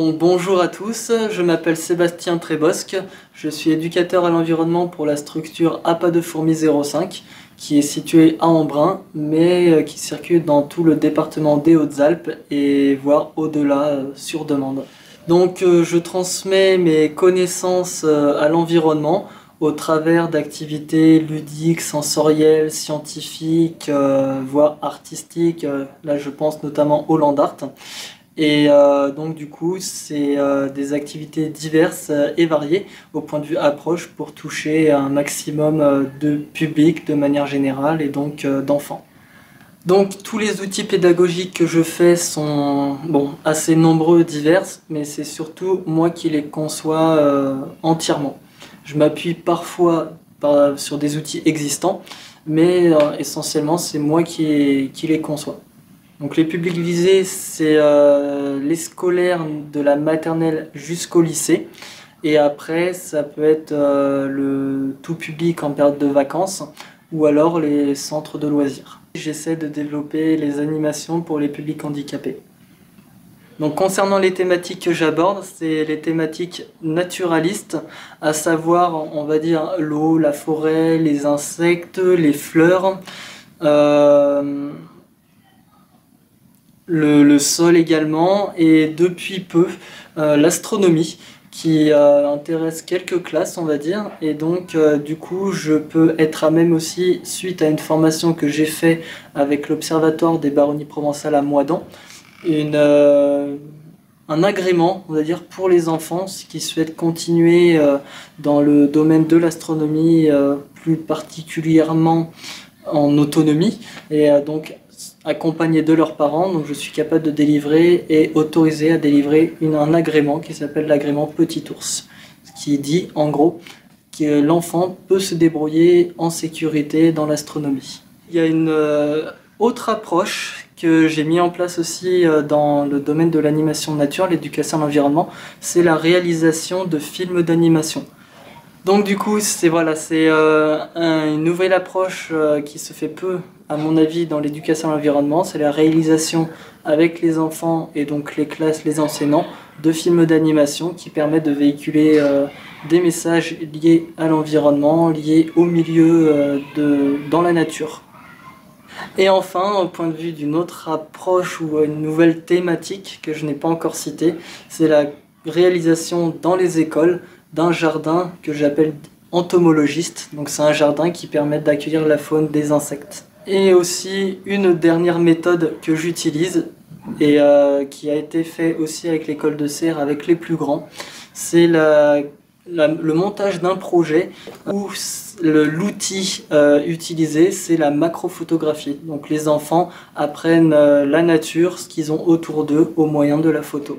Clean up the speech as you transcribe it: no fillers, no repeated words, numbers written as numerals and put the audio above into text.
Donc bonjour à tous, je m'appelle Sébastien Trébosque, je suis éducateur à l'environnement pour la structure A Pas de Fourmi 05 qui est située à Embrun mais qui circule dans tout le département des Hautes-Alpes et voire au-delà sur demande. Donc je transmets mes connaissances à l'environnement au travers d'activités ludiques, sensorielles, scientifiques, voire artistiques. Là je pense notamment au land art. Et donc du coup, c'est des activités diverses et variées au point de vue approche pour toucher un maximum de public de manière générale et donc d'enfants. Donc tous les outils pédagogiques que je fais sont assez nombreux, divers, mais c'est surtout moi qui les conçois entièrement. Je m'appuie parfois sur des outils existants, mais essentiellement c'est moi qui les conçois. Donc les publics visés, c'est les scolaires de la maternelle jusqu'au lycée. Et après, ça peut être le tout public en période de vacances ou alors les centres de loisirs. J'essaie de développer les animations pour les publics handicapés. Donc concernant les thématiques que j'aborde, c'est les thématiques naturalistes, à savoir, on va dire, l'eau, la forêt, les insectes, les fleurs, le sol également, et depuis peu l'astronomie qui intéresse quelques classes, on va dire, et donc du coup je peux être à même aussi, suite à une formation que j'ai fait avec l'Observatoire des Baronnies provençales à Moidans, un agrément, on va dire, pour les enfants qui souhaitent continuer dans le domaine de l'astronomie, plus particulièrement en autonomie, et donc accompagnés de leurs parents. Donc je suis capable de délivrer et autorisé à délivrer un agrément qui s'appelle l'agrément Petit Ours, ce qui dit en gros que l'enfant peut se débrouiller en sécurité dans l'astronomie. Il y a une autre approche que j'ai mis en place aussi dans le domaine de l'animation nature, l'éducation à l'environnement, c'est la réalisation de films d'animation. Donc du coup, c'est une nouvelle approche qui se fait peu, à mon avis, dans l'éducation à l'environnement. C'est la réalisation avec les enfants et donc les classes, les enseignants, de films d'animation qui permettent de véhiculer des messages liés à l'environnement, liés au milieu dans la nature. Et enfin, au point de vue d'une autre approche ou une nouvelle thématique que je n'ai pas encore citée, c'est la réalisation dans les écoles d'un jardin que j'appelle entomologiste. Donc c'est un jardin qui permet d'accueillir la faune des insectes. Et aussi une dernière méthode que j'utilise et qui a été fait aussi avec l'école de Serres, avec les plus grands, c'est le montage d'un projet où l'outil utilisé, c'est la macrophotographie. Donc les enfants apprennent la nature, ce qu'ils ont autour d'eux au moyen de la photo.